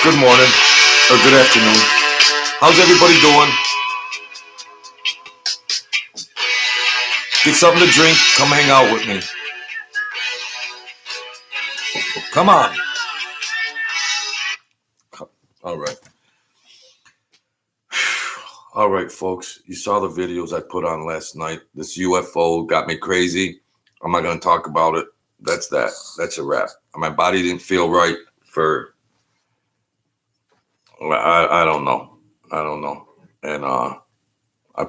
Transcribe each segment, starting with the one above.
good morning, or good afternoon. How's everybody doing? Get something to drink. Come hang out with me. Come on. All right. All right, folks. You saw the videos I put on last night. This UFO got me crazy. I'm not going to talk about it. That's that. That's a wrap. My body didn't feel right for, I don't know. And I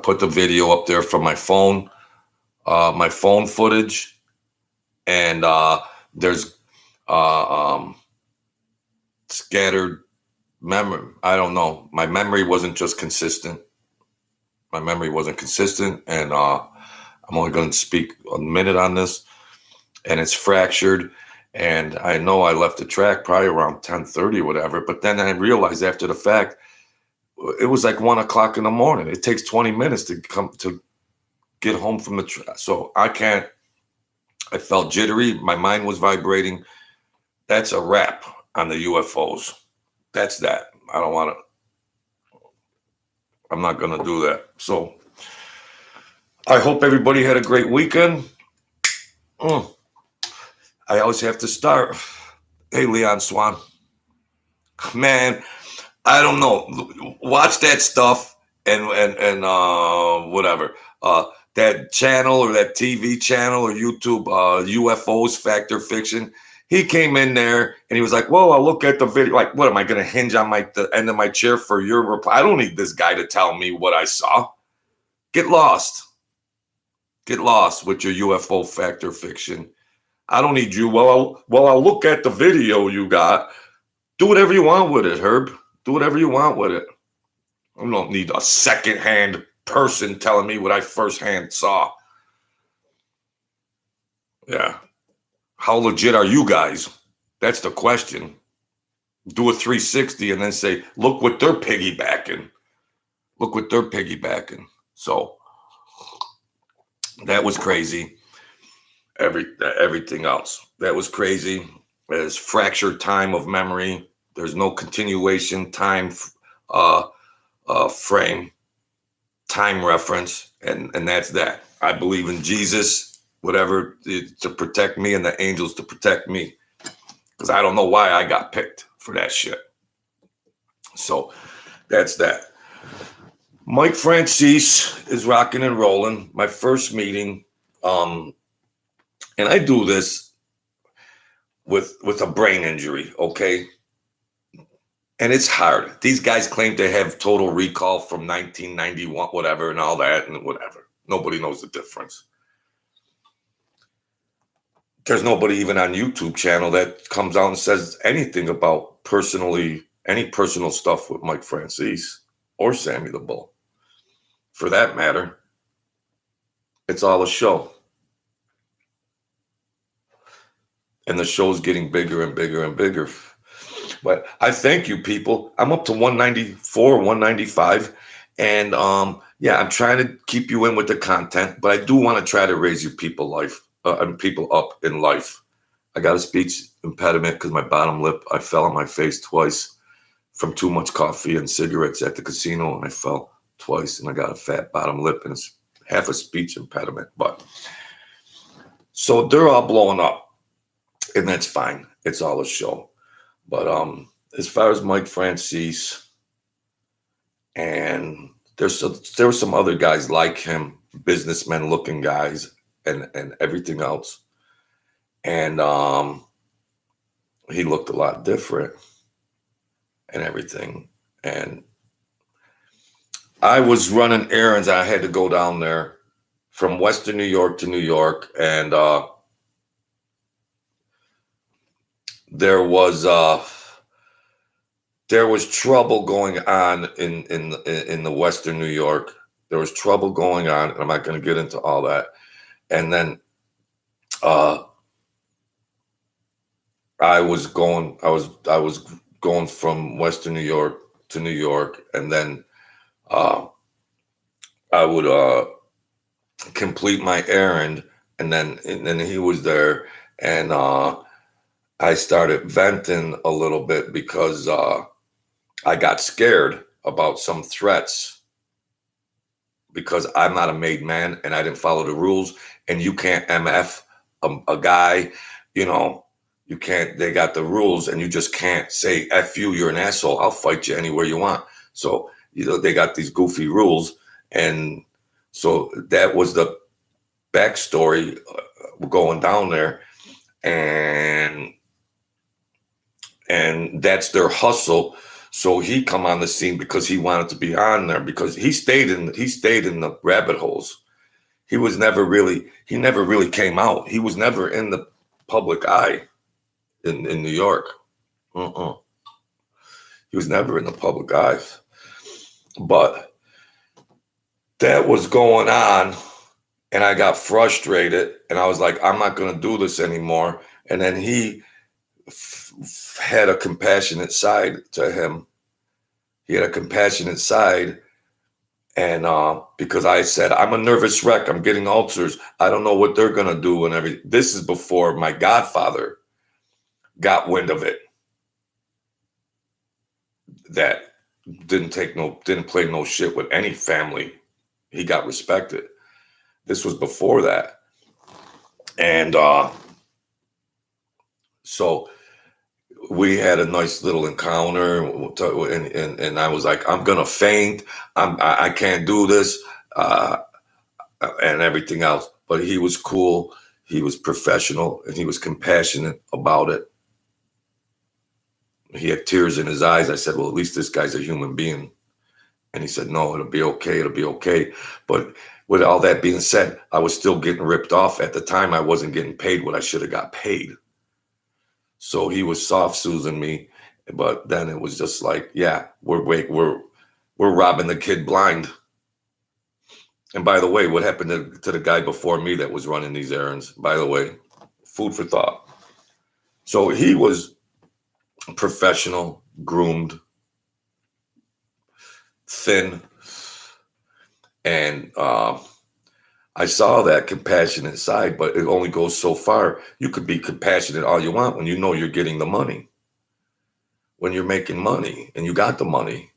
put the video up there from my phone footage. And there's scattered memory. I don't know. My memory wasn't just consistent. And I'm only going to speak a minute on this, and it's fractured. And I know I left the track probably around 10:30 or whatever, but then I realized after the fact, it was like 1 o'clock in the morning. It takes 20 minutes to get home from the track. So I felt jittery. My mind was vibrating. That's a wrap on the UFOs. That's that. I'm not going to do that. So I hope everybody had a great weekend. I always have to start. Hey, Leon Swan. Man, I don't know. Watch that stuff and whatever. That channel or that TV channel or YouTube, UFOs, Fact or Fiction. He came in there and he was like, "Whoa, I'll look at the video. Like, what am I going to hinge on the end of my chair for your reply? I don't need this guy to tell me what I saw. Get lost with your UFO Fact or Fiction. I don't need you. Well, I'll look at the video you got. Do whatever you want with it, Herb. Do whatever you want with it. I don't need a secondhand person telling me what I firsthand saw. Yeah. How legit are you guys? That's the question. Do a 360 and then say, look what they're piggybacking. So that was crazy. Everything else. That was crazy. There's fractured time of memory. There's no continuation time frame, time reference, and that's that. I believe in Jesus, whatever, to protect me and the angels to protect me, because I don't know why I got picked for that shit. So that's that. Mike Franzese is rocking and rolling. My first meeting, and I do this with a brain injury, okay? And it's hard. These guys claim to have total recall from 1991, whatever, and all that, and whatever. Nobody knows the difference. There's nobody even on YouTube channel that comes out and says anything about any personal stuff with Mike Franzese or Sammy the Bull. For that matter, it's all a show. And the show's getting bigger and bigger and bigger. But I thank you, people. I'm up to 194, 195. And I'm trying to keep you in with the content, but I do want to try to raise you people up in life. I got a speech impediment because my bottom lip, I fell on my face twice from too much coffee and cigarettes at the casino, and I fell twice, and I got a fat bottom lip, and it's half a speech impediment. But so they're all blowing up, and that's fine. It's all a show. But as far as Mike Franzese, and there were some other guys like him, businessmen looking guys, and everything else. And he looked a lot different and everything. And I was running errands. I had to go down there from Western New York to New York. And there was trouble going on in the Western New York. There was trouble going on, and I'm not going to get into all that. And then I was going from Western New York to New York, and then I would complete my errand, and then he was there, and I started venting a little bit because I got scared about some threats because I'm not a made man and I didn't follow the rules. And you can't MF a guy, you know, you can't, they got the rules and you just can't say, F you, you're an asshole. I'll fight you anywhere you want. So, they got these goofy rules. And so that was the backstory going down there. And that's their hustle. So he come on the scene because he wanted to be on there because he stayed in the rabbit holes. He never really came out. He was never in the public eye in New York. He was never in the public eye. But that was going on, and I got frustrated, and I was like, I'm not going to do this anymore. And then he had a compassionate side to him. He had a compassionate side. And because I said, I'm a nervous wreck. I'm getting ulcers. I don't know what they're going to do and everything. This is before my godfather got wind of it. That didn't play no shit with any family. He got respected. This was before that. And so we had a nice little encounter, and I was like, I'm gonna faint. I can't do this, and everything else. But he was cool. He was professional, and he was compassionate about it. He had tears in his eyes. I said, well, at least this guy's a human being. And he said, no, it'll be okay. It'll be okay. But with all that being said, I was still getting ripped off. At the time, I wasn't getting paid what I should have got paid. So he was soft-soothin' me, but then it was just like, yeah, we're robbing the kid blind. And by the way, what happened to the guy before me that was running these errands? By the way, food for thought. So he was professional, groomed, thin, and I saw that compassionate side, but it only goes so far. You could be compassionate all you want when you know you're getting the money, when you're making money and you got the money.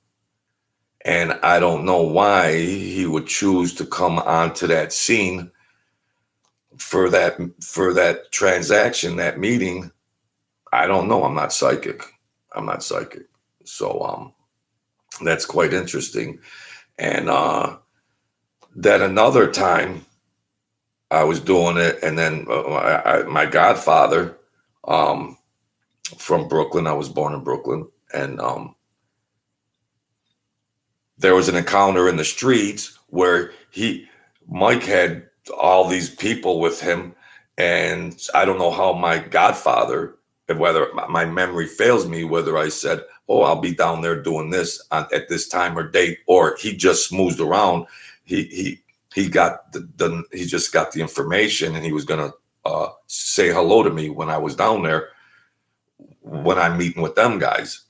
And I don't know why he would choose to come onto that scene for that transaction, that meeting. I don't know. I'm not psychic. So that's quite interesting. And then another time I was doing it, and then my godfather from Brooklyn, I was born in Brooklyn, and there was an encounter in the streets where Mike had all these people with him, and I don't know how my godfather, and whether my memory fails me, whether I said, oh, I'll be down there doing this at this time or date, or he just smoothed around. He just got the information, and he was going to say hello to me when I was down there, when I'm meeting with them guys.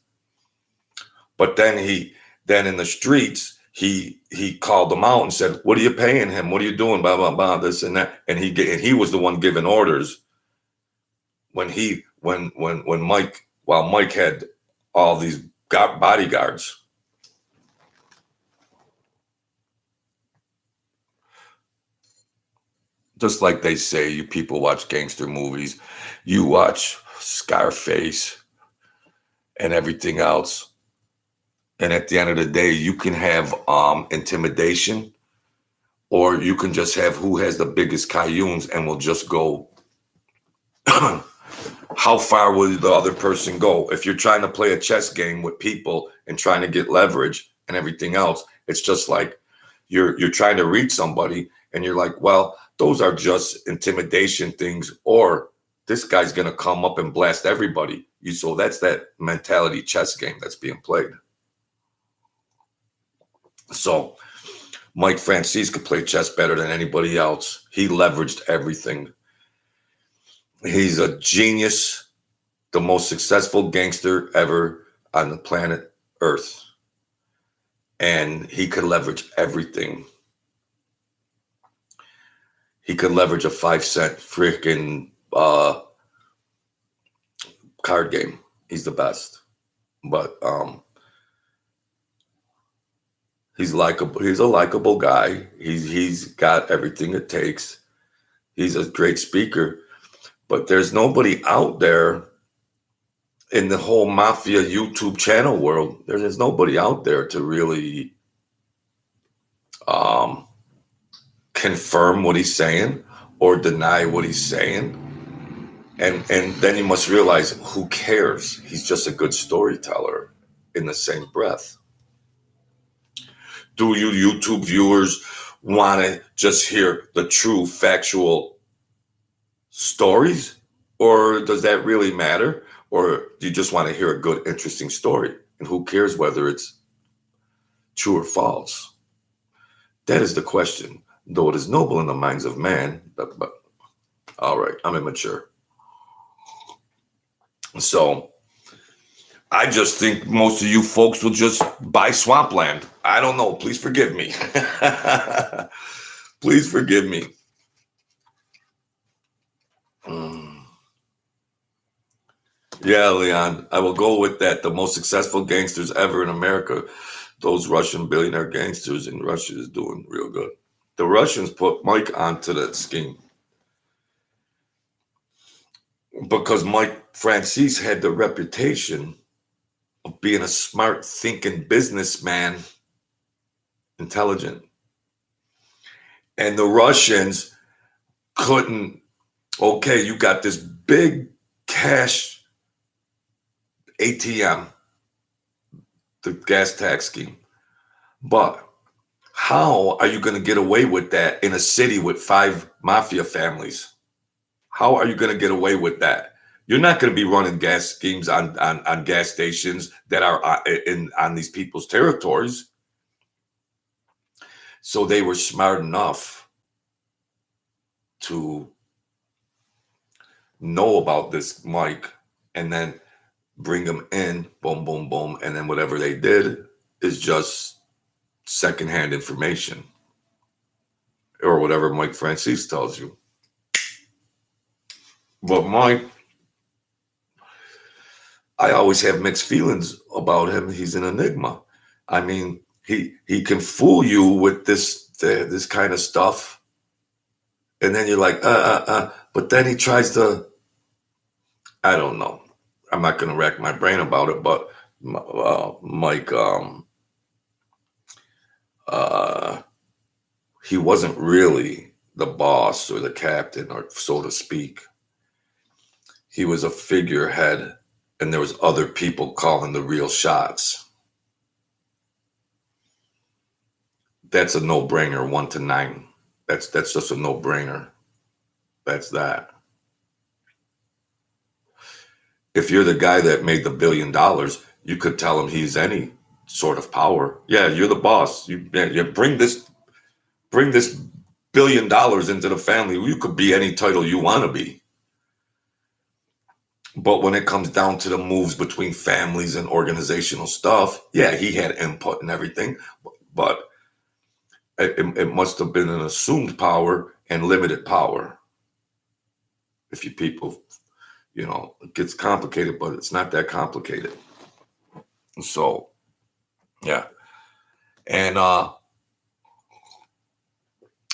But then in the streets, he called them out and said, what are you paying him? What are you doing? Blah, blah, blah, this and that. And he was the one giving orders when Mike had all these bodyguards. Just like they say, you people watch gangster movies, you watch Scarface and everything else. And at the end of the day, you can have intimidation, or you can just have who has the biggest cayunes, and will just go, how far will the other person go? If you're trying to play a chess game with people and trying to get leverage and everything else, it's just like you're trying to reach somebody, and you're like, well, those are just intimidation things, or this guy's going to come up and blast everybody. So that's that mentality chess game that's being played. So Mike Franzese could play chess better than anybody else. He leveraged everything. He's a genius, the most successful gangster ever on the planet Earth. And he could leverage everything. He could leverage a 5-cent freaking card game. He's the best. But He's likable. He's a likable guy. He's got everything it takes. He's a great speaker, but there's nobody out there in the whole mafia YouTube channel world. There's nobody out there to really confirm what he's saying or deny what he's saying. And then you must realize, who cares? He's just a good storyteller in the same breath. Do you YouTube viewers want to just hear the true factual stories? Or does that really matter? Or do you just want to hear a good, interesting story? And who cares whether it's true or false? That is the question. Though it is noble in the minds of man, but all right, I'm immature. So I just think most of you folks will just buy swampland. I don't know. Please forgive me. Please forgive me. Yeah, Leon, I will go with that. The most successful gangsters ever in America, those Russian billionaire gangsters in Russia, is doing real good. The Russians put Mike onto that scheme because Mike Franzese had the reputation of being a smart, thinking businessman, intelligent. And the Russians couldn't, okay, you got this big cash ATM, the gas tax scheme, but how are you going to get away with that in a city with 5 mafia families? How are you going to get away with that? You're not going to be running gas schemes on gas stations that are on these people's territories. So they were smart enough to know about this Mike and then bring him in, boom, boom, boom. And then whatever they did is just secondhand information or whatever Mike Franzese tells you. But Mike, I always have mixed feelings about him. He's an enigma. I mean, he can fool you with this kind of stuff, and then you're like, but then he tries to, I don't know. I'm not going to rack my brain about it, but Mike, he wasn't really the boss or the captain, or so to speak. He was a figurehead, and there was other people calling the real shots. That's a no-brainer, 1 to 9. That's just a no-brainer. That's that. If you're the guy that made the $1 billion, you could tell him he's any sort of power. Yeah, you're the boss. You bring this $1 billion into the family. You could be any title you want to be. But when it comes down to the moves between families and organizational stuff, yeah, he had input and everything, but it must have been an assumed power and limited power. If you people, it gets complicated, but it's not that complicated. So, yeah. And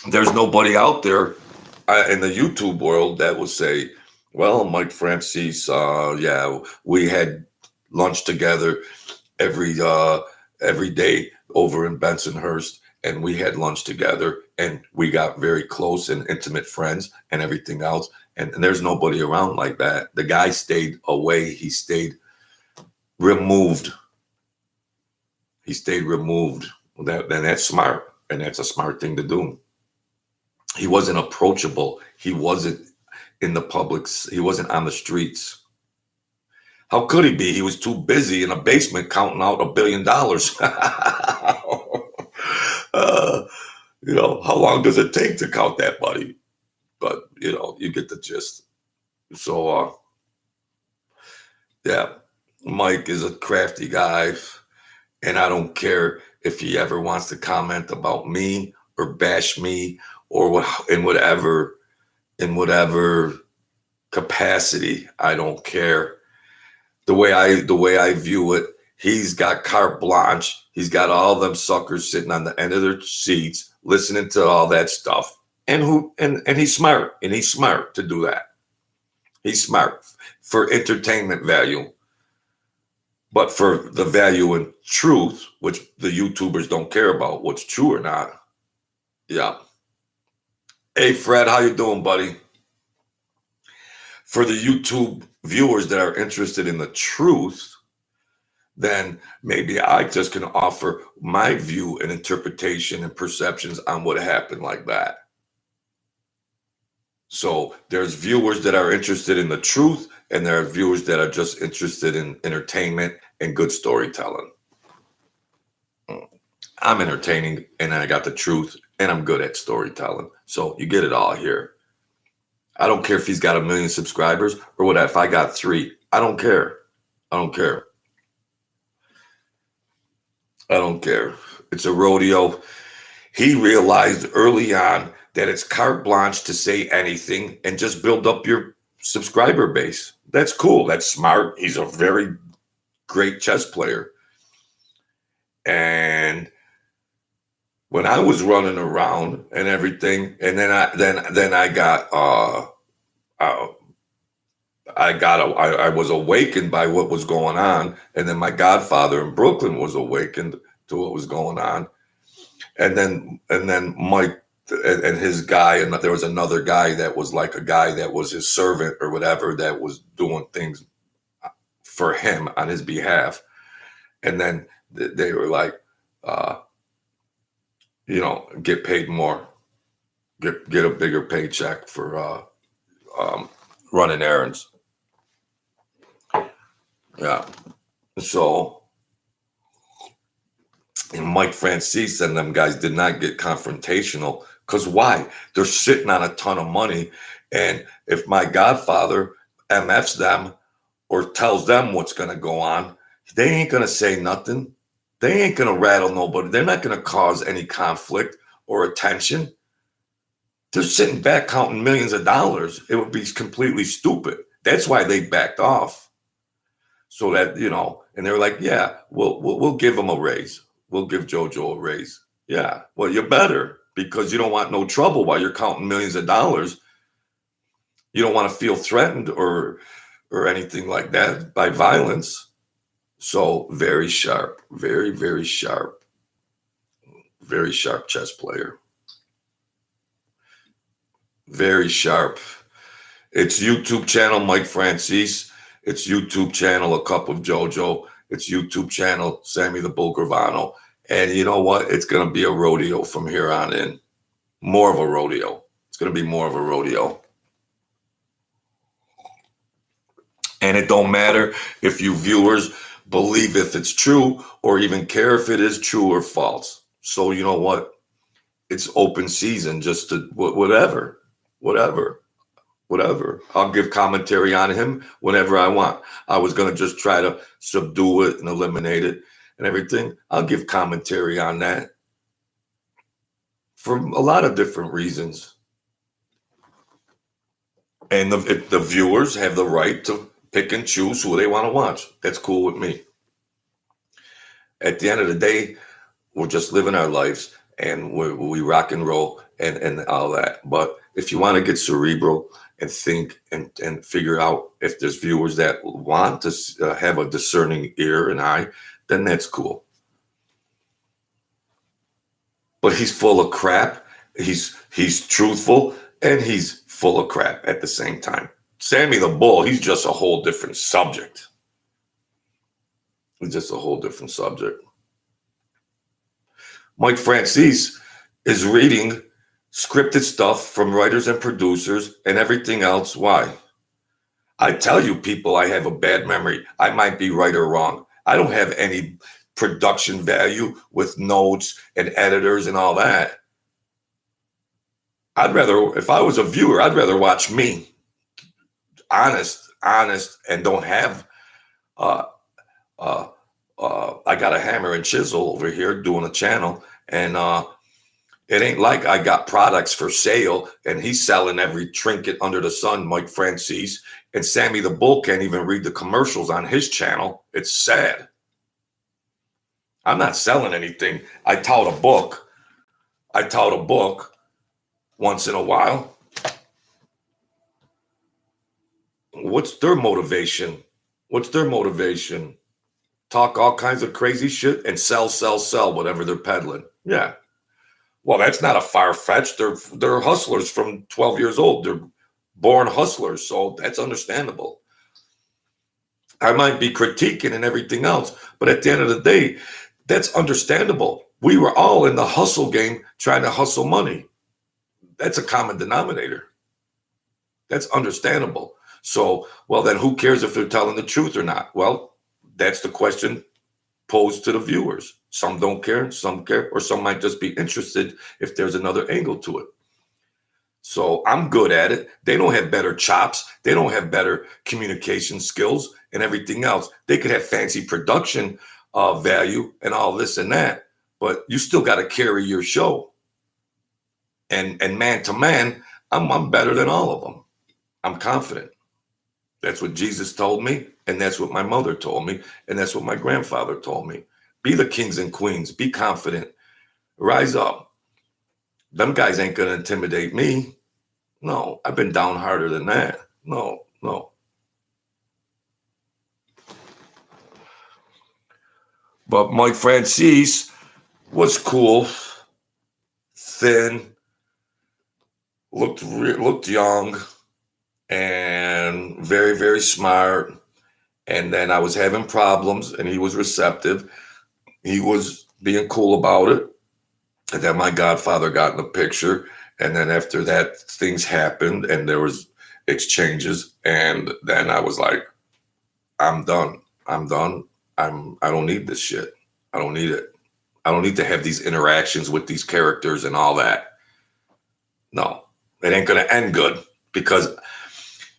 there's nobody out there in the YouTube world that will say, well, Mike Franzese, yeah, we had lunch together every day over in Bensonhurst, and we had lunch together, and we got very close and intimate friends and everything else. And there's nobody around like that. The guy stayed away. He stayed removed. He stayed removed. And that's smart, and that's a smart thing to do. He wasn't approachable. He wasn't in the publics. He wasn't on the streets. How could he be? He was too busy in a basement counting out $1 billion. How long does it take to count that, buddy? But, you get the gist. So, yeah, Mike is a crafty guy, and I don't care if he ever wants to comment about me or bash me or in whatever capacity. I don't care. The way I view it He's got carte blanche. He's got all them suckers sitting on the end of their seats listening to all that stuff. And he's smart. And he's smart to do that. He's smart for entertainment value. But for the value in truth, which the YouTubers don't care about what's true or not. Yeah. Hey, Fred, how you doing, buddy? For the YouTube viewers that are interested in the truth, then maybe I just can offer my view and interpretation and perceptions on what happened like that. So there's viewers that are interested in the truth, and there are viewers that are just interested in entertainment and good storytelling. I'm entertaining, and I got the truth, and I'm good at storytelling. So you get it all here. I don't care if he's got 1 million subscribers or what. If I got 3, I don't care. I don't care. I don't care. It's a rodeo. He realized early on that it's carte blanche to say anything and just build up your subscriber base. That's cool. That's smart. He's a very great chess player. And when I was running around and everything, and then I was awakened by what was going on, and then my godfather in Brooklyn was awakened to what was going on, and then Mike and his guy, and there was another guy that was like a guy that was his servant or whatever that was doing things for him on his behalf, and then they were like, get paid more, get a bigger paycheck for running errands. Yeah. So, and Mike Franzese and them guys did not get confrontational. Because why? They're sitting on a ton of money. And if my godfather MFs them or tells them what's going to go on, they ain't going to say nothing. They ain't going to rattle nobody. They're not going to cause any conflict or attention. They're sitting back counting millions of dollars. It would be completely stupid. That's why they backed off. So that, and they're like, yeah, we'll give them a raise. We'll give JoJo a raise. Yeah, well, you better, because you don't want no trouble while you're counting millions of dollars. You don't want to feel threatened or anything like that by violence. So very sharp, very, very sharp chess player. Very sharp. It's YouTube channel, Mike Franzese. It's YouTube channel, A Cup of JoJo. It's YouTube channel, Sammy the Bull Gravano. And you know what? It's going to be a rodeo from here on in. More of a rodeo. It's going to be more of a rodeo. And it don't matter if you viewers believe if it's true or even care if it is true or false. So you know what? It's open season, just to whatever. I'll give commentary on him whenever I want. I was going to just try to subdue it and eliminate it and everything. I'll give commentary on that for a lot of different reasons. And the viewers have the right to pick and choose who they want to watch. That's cool with me. At the end of the day, we're just living our lives, and we rock and roll and all that. But if you want to get cerebral and think and figure out if there's viewers that want to have a discerning ear and eye, then that's cool. But he's full of crap. He's truthful, and he's full of crap at the same time. Sammy the Bull, he's just a whole different subject. He's just a whole different subject. Mike Franzese is reading scripted stuff from writers and producers and everything else. Why? I tell you, people, I have a bad memory. I might be right or wrong. I don't have any production value with notes and editors and all that. If I was a viewer, I'd rather watch me. Honest, and don't have I got a hammer and chisel over here doing a channel, and it ain't like I got products for sale and he's selling every trinket under the sun, Mike Franzese, and Sammy the Bull can't even read the commercials on his channel. It's sad. I'm not selling anything. I tout a book. I tout a book once in a while. What's their motivation? What's their motivation? Talk all kinds of crazy shit and sell, whatever they're peddling. Yeah. Well, that's not a far-fetched. They're hustlers from 12 years old. They're born hustlers, so that's understandable. I might be critiquing and everything else, but at the end of the day, that's understandable. We were all in the hustle game trying to hustle money. That's a common denominator. That's understandable. So, well, then who cares if they're telling the truth or not? Well, that's the question posed to the viewers. Some don't care, some care, or some might just be interested if there's another angle to it. So I'm good at it. They don't have better chops. They don't have better communication skills and everything else. They could have fancy production value and all this and that, but you still got to carry your show. And man to man, I'm better than all of them. I'm confident. That's what Jesus told me, and that's what my mother told me, and that's what my grandfather told me. Be the kings and queens. Be confident. Rise up. Them guys ain't going to intimidate me. No, I've been down harder than that. No. But Mike Franzese was cool, thin, looked young, and very, very smart. And then I was having problems, and he was receptive. He was being cool about it. And then my godfather got in the picture. And then after that, things happened, and there was exchanges. And then I was like, I'm done. I don't need this shit. I don't need it. I don't need to have these interactions with these characters and all that. No, it ain't going to end good, because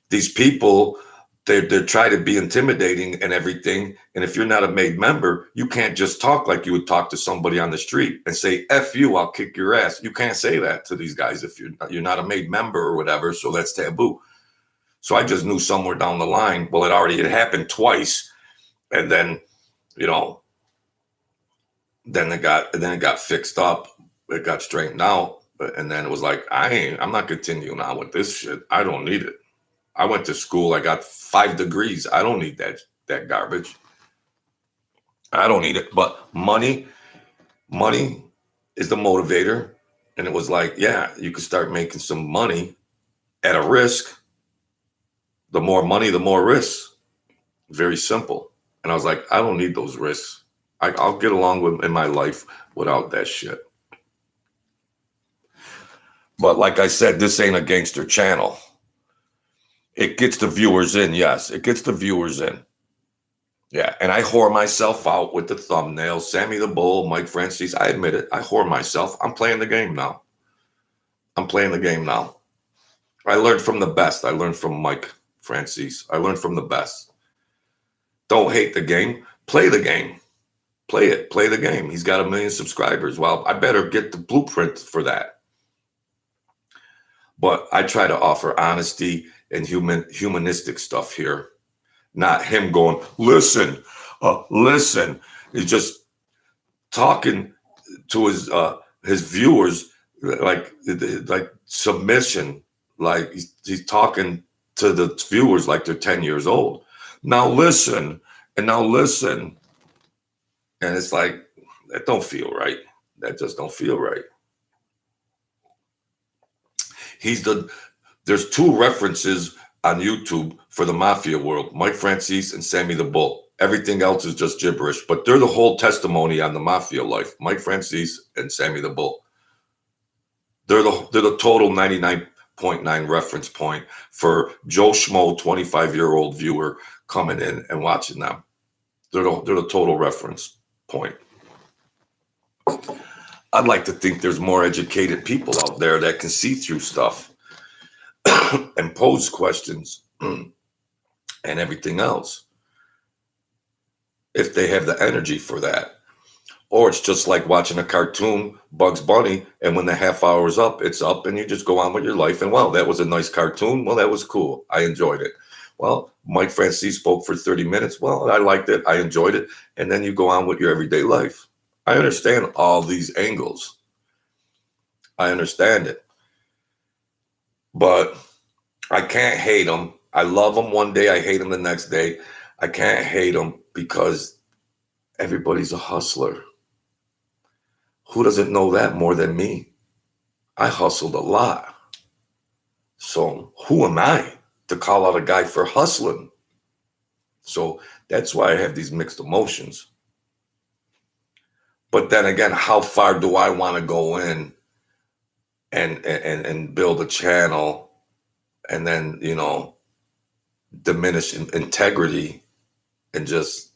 these people, they try to be intimidating and everything. And if you're not a made member, you can't just talk like you would talk to somebody on the street and say, F you, I'll kick your ass. You can't say that to these guys if you're not a made member or whatever. So that's taboo. So I just knew somewhere down the line, well, it already had happened twice. And then, then it got fixed up. It got straightened out. And then it was like, I'm not continuing on with this shit. I don't need it. I went to school. I got 5 degrees. I don't need that garbage. I don't need it. But money is the motivator. And it was like, yeah, you could start making some money at a risk. The more money, the more risk. Very simple. And I was like, I don't need those risks. I'll get along in my life without that shit. But like I said, this ain't a gangster channel. It gets the viewers in, yes. It gets the viewers in. Yeah, and I whore myself out with the thumbnails. Sammy the Bull, Mike Franzese. I admit it. I whore myself. I'm playing the game now. I learned from the best. I learned from Mike Franzese. I learned from the best. Don't hate the game. Play the game. Play it. Play the game. He's got 1 million subscribers. Well, I better get the blueprint for that. But I try to offer honesty and humanistic stuff here. Not him going, listen. He's just talking to his viewers like submission. Like he's talking to the viewers like they're 10 years old. Now listen. And it's like, that don't feel right. That just don't feel right. There's 2 references on YouTube for the mafia world, Mike Franzese and Sammy the Bull. Everything else is just gibberish, but they're the whole testimony on the mafia life, Mike Franzese and Sammy the Bull. They're the total 99.9 reference point for Joe Schmo, 25-year-old viewer coming in and watching them. They're the total reference point. I'd like to think there's more educated people out there that can see through stuff and pose questions and everything else, if they have the energy for that. Or it's just like watching a cartoon, Bugs Bunny, and when the half hour is up, it's up, and you just go on with your life. And, well, that was a nice cartoon. Well, that was cool. I enjoyed it. Well, Mike Franzese spoke for 30 minutes. Well, I liked it. I enjoyed it. And then you go on with your everyday life. I understand all these angles. I understand it. But I can't hate them. I love them one day. I hate them the next day. I can't hate them because everybody's a hustler. Who doesn't know that more than me? I hustled a lot. So who am I to call out a guy for hustling? So that's why I have these mixed emotions. But then again, how far do I want to go in and build a channel and then, diminish integrity and just,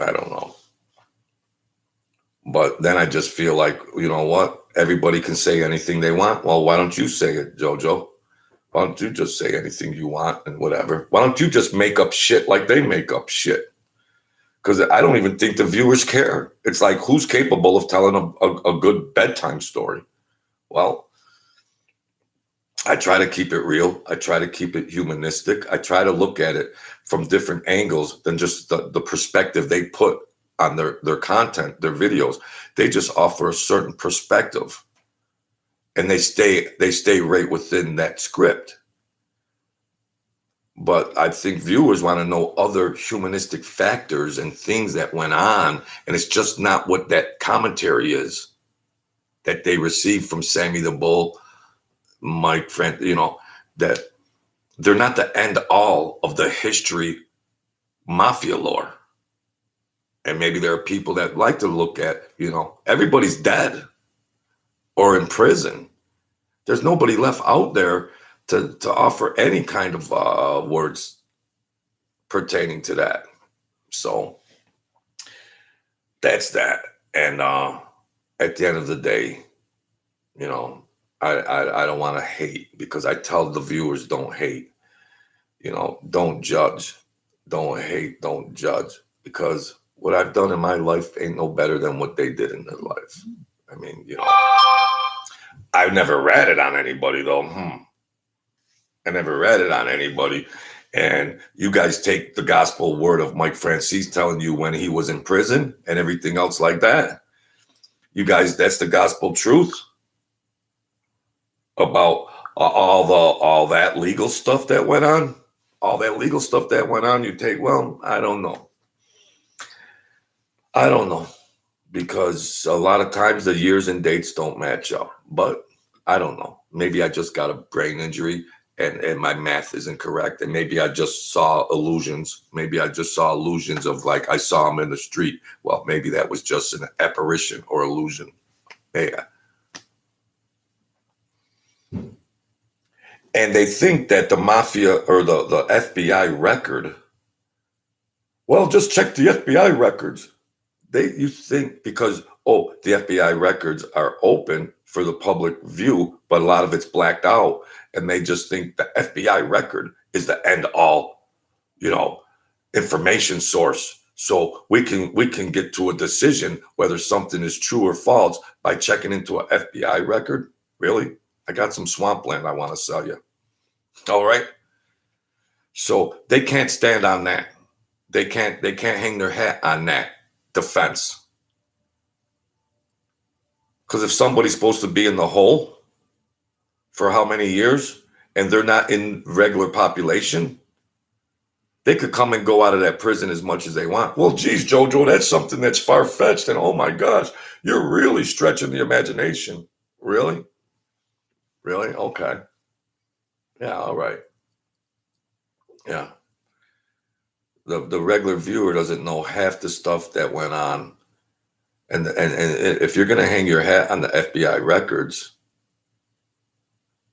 I don't know. But then I just feel like, you know what? Everybody can say anything they want. Well, why don't you say it, JoJo? Why don't you just say anything you want and whatever? Why don't you just make up shit like they make up shit? Because I don't even think the viewers care. It's like, who's capable of telling a good bedtime story? Well, I try to keep it real. I try to keep it humanistic. I try to look at it from different angles than just the perspective they put on their content, their videos. They just offer a certain perspective, and they stay right within that script. But I think viewers want to know other humanistic factors and things that went on, and it's just not what that commentary is that they received from Sammy the Bull, Mike, that they're not the end all of the history mafia lore. And maybe there are people that like to look at, everybody's dead or in prison. There's nobody left out there to offer any kind of words pertaining to that. So that's that. And at the end of the day, I don't want to hate, because I tell the viewers, don't hate, don't judge, don't hate, don't judge, because what I've done in my life ain't no better than what they did in their life. I mean, I've never ratted on anybody though. I never ratted on anybody. And you guys take the gospel word of Mike Franzese telling you when he was in prison and everything else like that. You guys, that's the gospel truth about all that legal stuff that went on. All that legal stuff that went on, you take, well, I don't know. Because a lot of times the years and dates don't match up. But I don't know. Maybe I just got a brain injury and my math isn't correct. And maybe I just saw illusions. Maybe I just saw illusions of, like, I saw him in the street. Well, maybe that was just an apparition or illusion. Yeah. And they think that the mafia or the FBI record, well, just check the FBI records. You think because, the FBI records are open for the public view, but a lot of it's blacked out, and they just think the FBI record is the end all, information source. So we can get to a decision whether something is true or false by checking into an FBI record. Really? I got some swampland I want to sell you. All right. So they can't stand on that. They can't hang their hat on that defense. Because if somebody's supposed to be in the hole for how many years and they're not in regular population, they could come and go out of that prison as much as they want. Well, geez, JoJo, that's something that's far-fetched. And oh my gosh, you're really stretching the imagination. Really? Really? Okay. Yeah, all right. Yeah. The regular viewer doesn't know half the stuff that went on. And if you're going to hang your hat on the FBI records,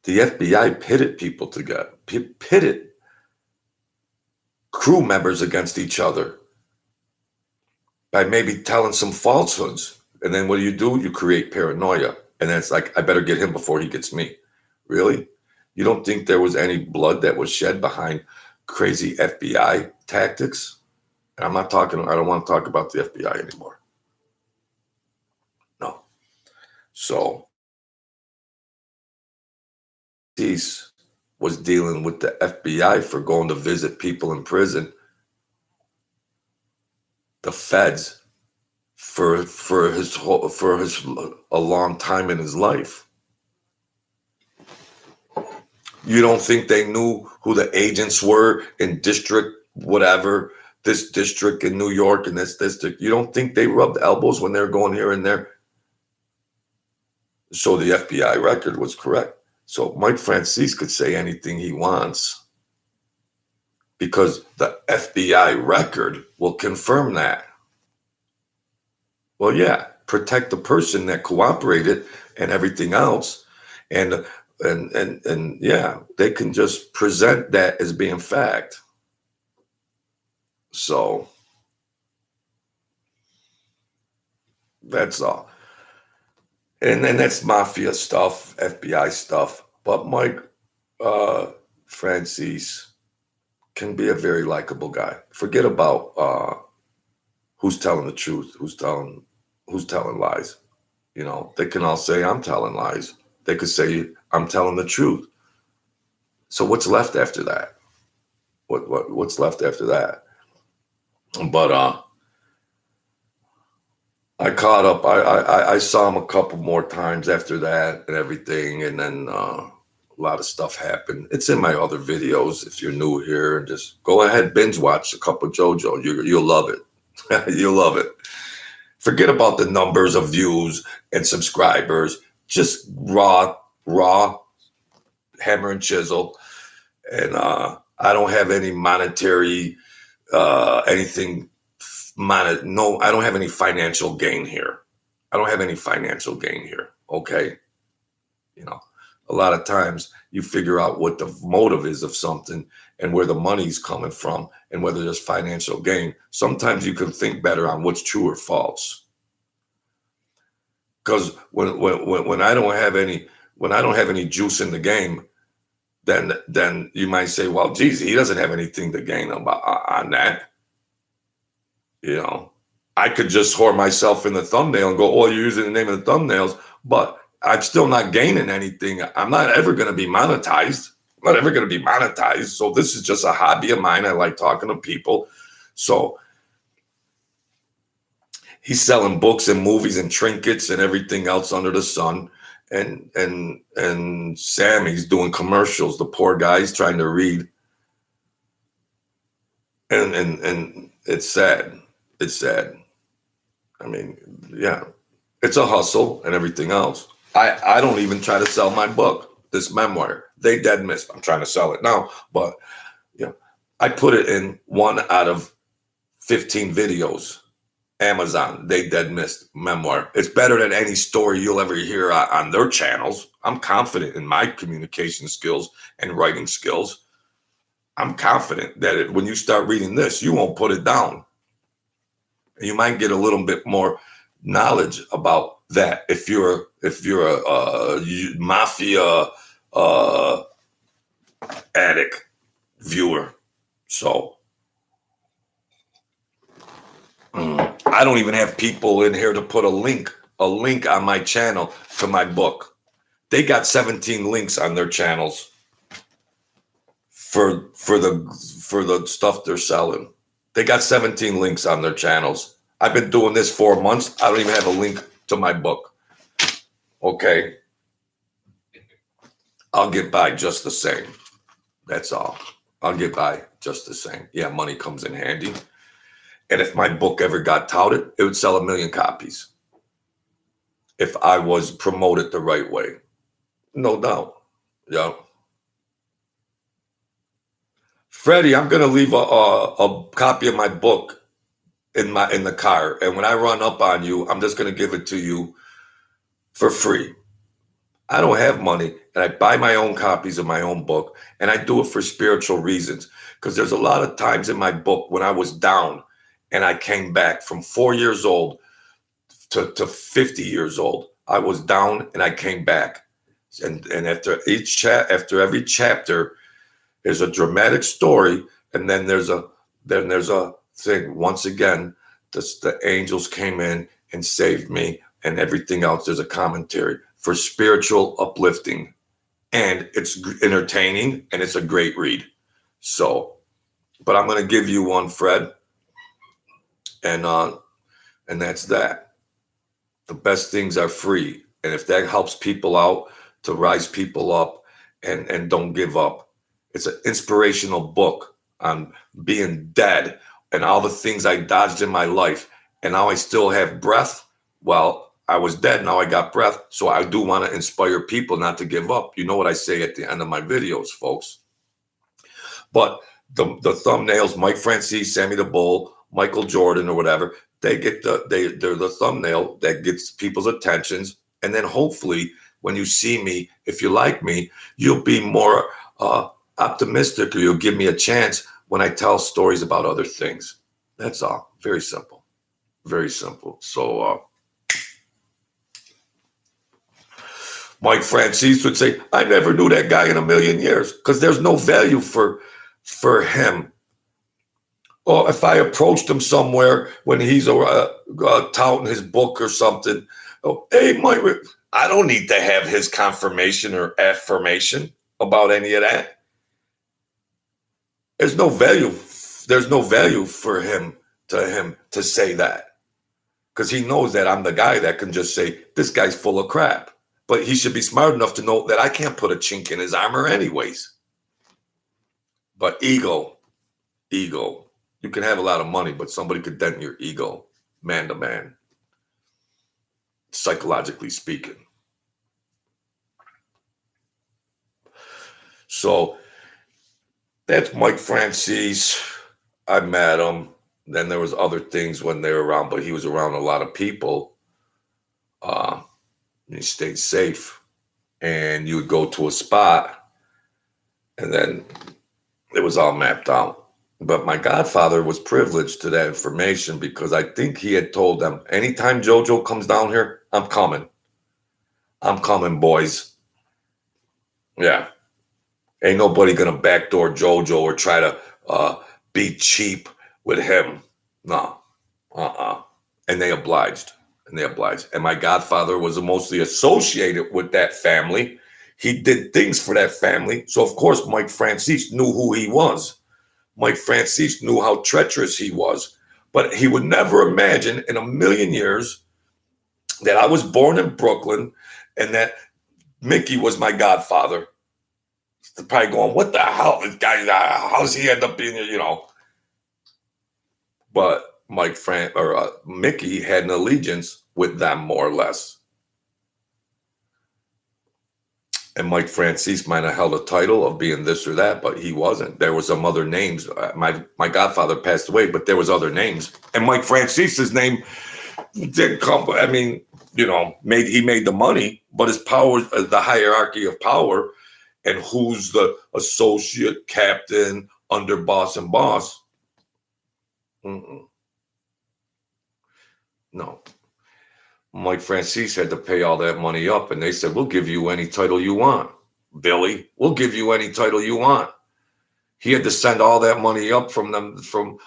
the FBI pitted people together, pitted crew members against each other by maybe telling some falsehoods. And then what do? You create paranoia. And then it's like, I better get him before he gets me. Really? You don't think there was any blood that was shed behind crazy FBI tactics? And I don't want to talk about the FBI anymore. No. So Franzese was dealing with the FBI for going to visit people in prison. The feds for his a long time in his life. You don't think they knew who the agents were in district whatever, this district in New York and this district? You don't think they rubbed elbows when they were going here and there? So the FBI record was correct. So Mike Franzese could say anything he wants because the FBI record will confirm that. Well, yeah, protect the person that cooperated and everything else. And yeah, they can just present that as being fact. So that's all. And then that's mafia stuff, FBI stuff. But Mike Franzese can be a very likable guy. Forget about who's telling the truth, who's telling lies. You know, they can all say I'm telling lies. They could say I'm telling the truth. So what's left after that? What's left after that? But I caught up. I saw him a couple more times after that and everything, and then a lot of stuff happened. It's in my other videos. If you're new here, and just go ahead, binge watch a couple JoJo. You'll love it. You'll love it. Forget about the numbers of views and subscribers. Just raw, hammer and chisel. And I don't have any monetary anything. No, I don't have any financial gain here. Okay. You know, a lot of times you figure out what the motive is of something and where the money's coming from and whether there's financial gain. Sometimes you can think better on what's true or false. Because when I don't have any juice in the game, then you might say, well, geez, he doesn't have anything to gain on that. You know, I could just whore myself in the thumbnail and go, oh, you're using the name of the thumbnails, but I'm still not gaining anything. I'm not ever going to be monetized. So this is just a hobby of mine. I like talking to people. So he's selling books and movies and trinkets and everything else under the sun. And Sammy's doing commercials. The poor guy's trying to read. And it's sad. It's sad. I mean, yeah, it's a hustle and everything else. I don't even try to sell my book, this memoir. They dead missed. I'm trying to sell it now, but yeah, I put it in 1 out of 15 videos. Amazon, they dead missed memoir. It's better than any story you'll ever hear on their channels. I'm confident in my communication skills and writing skills. I'm confident that when you start reading this, you won't put it down. You might get a little bit more knowledge about that if you're a mafia addict viewer. So I don't even have people in here to put a link on my channel to my book. They got 17 links on their channels for the stuff they're selling. They got 17 links on their channels. I've been doing this 4 months. I don't even have a link to my book. Okay. I'll get by just the same. That's all. I'll get by just the same. Yeah, money comes in handy. And if my book ever got touted, it would sell 1 million copies. If I was promoted the right way. No doubt. Yeah. Freddie, I'm going to leave a copy of my book in the car. And when I run up on you, I'm just going to give it to you for free. I don't have money, and I buy my own copies of my own book, and I do it for spiritual reasons. Because there's a lot of times in my book when I was down and I came back from 4 years old to 50 years old. I was down and I came back. And after every chapter, there's a dramatic story, and then there's a thing. Once again, the angels came in and saved me, and everything else. There's a commentary for spiritual uplifting, and it's entertaining, and it's a great read. So, but I'm going to give you one, Fred, and And that's that. The best things are free. And if that helps people out to rise people up and don't give up, it's an inspirational book on being dead and all the things I dodged in my life. And now I still have breath. Well, I was dead. Now I got breath. So I do want to inspire people not to give up. You know what I say at the end of my videos, folks. But the thumbnails, Mike Franzese, Sammy the Bull, Michael Jordan, or whatever, they're the thumbnail that gets people's attentions. And then hopefully when you see me, if you like me, you'll be more optimistic, or you'll give me a chance when I tell stories about other things. That's all. Very simple. Very simple. So Mike Franzese would say, I never knew that guy in a million years, because there's no value for him. Or if I approached him somewhere when he's touting his book or something, oh, hey, Mike, I don't need to have his confirmation or affirmation about any of that. There's no value. There's no value for him to say that, because he knows that I'm the guy that can just say, this guy's full of crap. But he should be smart enough to know that I can't put a chink in his armor anyways. But ego. You can have a lot of money, but somebody could dent your ego, man to man, psychologically speaking. So that's Mike Franzese. I met him. Then there was other things when they were around, but he was around a lot of people. He stayed safe. And you would go to a spot, and then it was all mapped out. But my godfather was privileged to that information, because I think he had told them, anytime JoJo comes down here, I'm coming. I'm coming, boys. Yeah. Ain't nobody going to backdoor JoJo or try to be cheap with him. No. And they obliged. And my godfather was mostly associated with that family. He did things for that family. So, of course, Mike Franzese knew who he was. Mike Franzese knew how treacherous he was. But he would never imagine in a million years that I was born in Brooklyn and that Mickey was my godfather. He's probably going, what the hell? This guy, how does he end up being, But Mickey had an allegiance with them, more or less. And Mike Franzese might have held a title of being this or that, but he wasn't. There was some other names. My godfather passed away, but there was other names. And Mike Francese's name didn't come. I mean, he made the money, but his power, the hierarchy of power, and who's the associate, captain, underboss, and boss. No. Mike Franzese had to pay all that money up, and they said, we'll give you any title you want, Billy. We'll give you any title you want. He had to send all that money up from them, from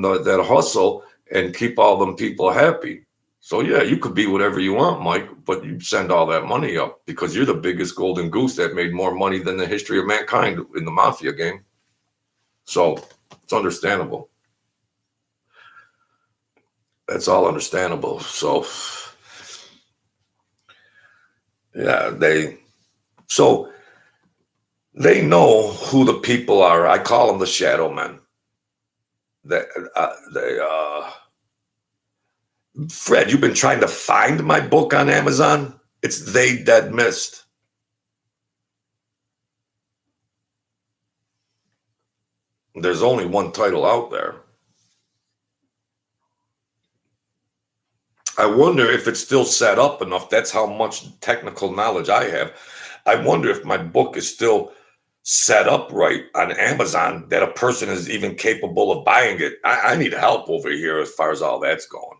that hustle, and keep all them people happy. So, yeah, you could be whatever you want, Mike, but you send all that money up because you're the biggest golden goose that made more money than the history of mankind in the mafia game. So it's understandable. That's all understandable. So, yeah, they know who the people are. I call them the shadow men. Fred, you've been trying to find my book on Amazon? It's They Dead Missed. There's only one title out there. I wonder if it's still set up enough. That's how much technical knowledge I have. I wonder if my book is still set up right on Amazon that a person is even capable of buying it. I need help over here as far as all that's going.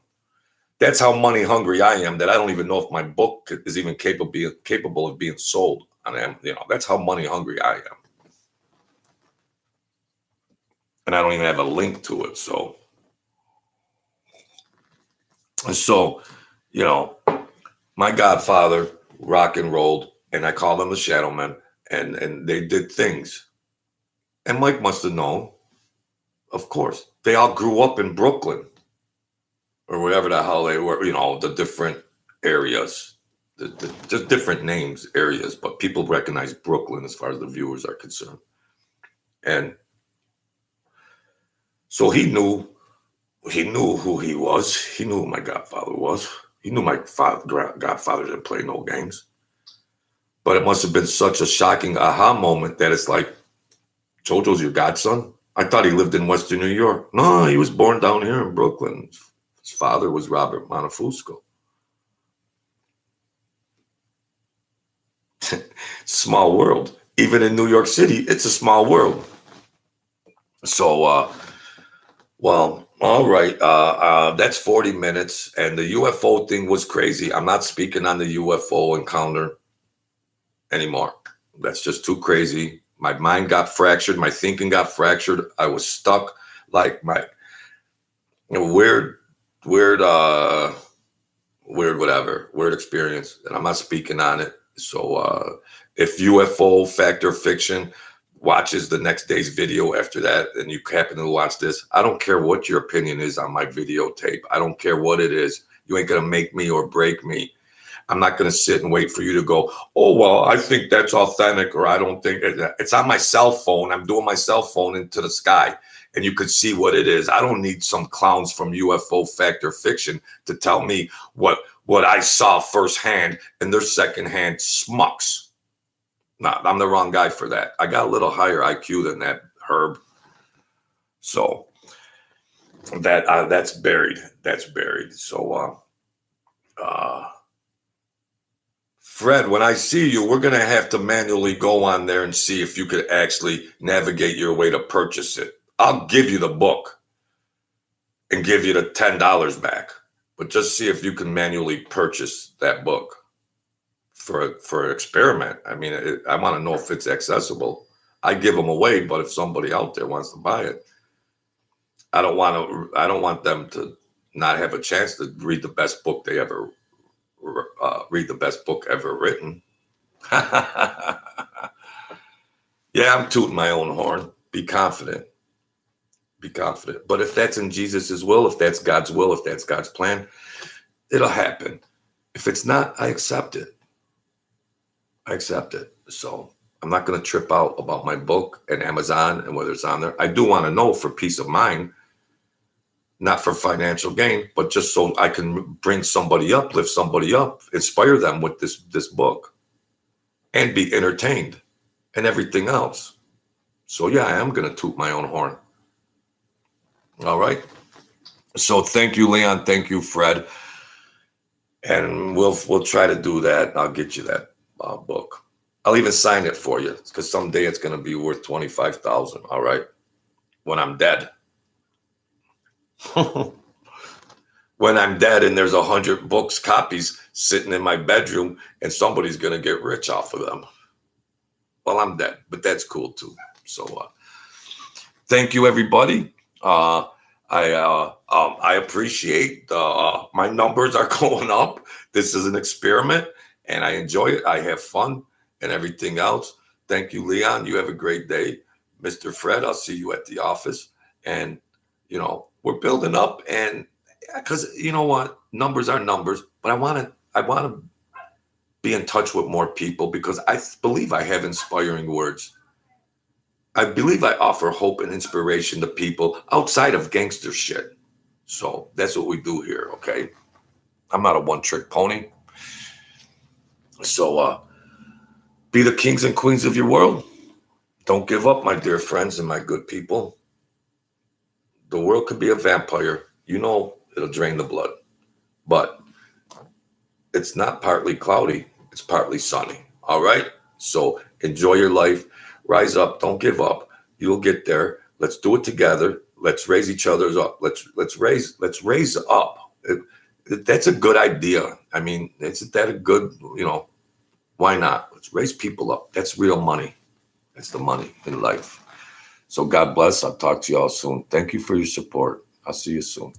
That's how money hungry I am, that I don't even know if my book is even capable of being sold on Amazon. That's how money hungry I am. And I don't even have a link to it. So, my godfather rock and rolled, and I call them the Shadow Men, and they did things. And Mike must have known, of course. They all grew up in Brooklyn. or wherever the hell they were, the different areas, just different names, areas, but people recognize Brooklyn as far as the viewers are concerned. And so he knew who he was. He knew who my godfather was. He knew my godfather didn't play no games. But it must have been such a shocking aha moment that it's like, JoJo's your godson? I thought he lived in Western New York. No, he was born down here in Brooklyn. His father was Robert Montefusco. Small world. Even in New York City, it's a small world. So, well, all right. That's 40 minutes. And the UFO thing was crazy. I'm not speaking on the UFO encounter anymore. That's just too crazy. My mind got fractured. My thinking got fractured. I was stuck like my weird experience. And I'm not speaking on it. So if UFO Fact or Fiction watches the next day's video after that, and you happen to watch this, I don't care what your opinion is on my videotape. I don't care what it is. You ain't going to make me or break me. I'm not going to sit and wait for you to go, oh, well, I think that's authentic, or I don't think it's on my cell phone. I'm doing my cell phone into the sky, and you could see what it is. I don't need some clowns from UFO Fact or Fiction to tell me what I saw firsthand and their secondhand smucks. No, I'm the wrong guy for that. I got a little higher IQ than that, Herb. So that's buried. That's buried. So Fred, when I see you, we're going to have to manually go on there and see if you could actually navigate your way to purchase it. I'll give you the book and give you the $10 back, but just see if you can manually purchase that book for an experiment. I mean, I want to know if it's accessible. I give them away, but if somebody out there wants to buy it, I don't want them to not have a chance to read the best book they ever read the best book ever written. Yeah, I'm tooting my own horn. Be confident. Be confident. But if that's in Jesus's will, if that's God's will, if that's God's plan, it'll happen. If it's not, I accept it. I accept it. So I'm not going to trip out about my book and Amazon and whether it's on there. I do want to know for peace of mind, not for financial gain, but just so I can bring somebody up, lift somebody up, inspire them with this book, and be entertained and everything else. So yeah, I am going to toot my own horn. All right. So thank you, Leon. Thank you, Fred. And we'll try to do that. I'll get you that book. I'll even sign it for you because someday it's going to be worth $25,000. All right. When I'm dead. When I'm dead and there's 100 books, copies sitting in my bedroom, and somebody's going to get rich off of them. Well, I'm dead, but that's cool too. So thank you, everybody. I appreciate my numbers are going up. This is an experiment, and I enjoy it. I have fun and everything else. Thank you, Leon. You have a great day. Mr. Fred, I'll see you at the office. And, we're building up, and because you know what? Numbers are numbers, but I want to be in touch with more people because I believe I have inspiring words. I believe I offer hope and inspiration to people outside of gangster shit. So that's what we do here, okay? I'm not a one-trick pony. So be the kings and queens of your world. Don't give up, my dear friends and my good people. The world could be a vampire. It'll drain the blood. But it's not partly cloudy. It's partly sunny. All right? So enjoy your life. Rise up. Don't give up. You'll get there. Let's do it together. Let's raise each other's up. Let's raise up. That's a good idea. I mean, isn't that a good, why not? Let's raise people up. That's real money. That's the money in life. So God bless. I'll talk to you all soon. Thank you for your support. I'll see you soon.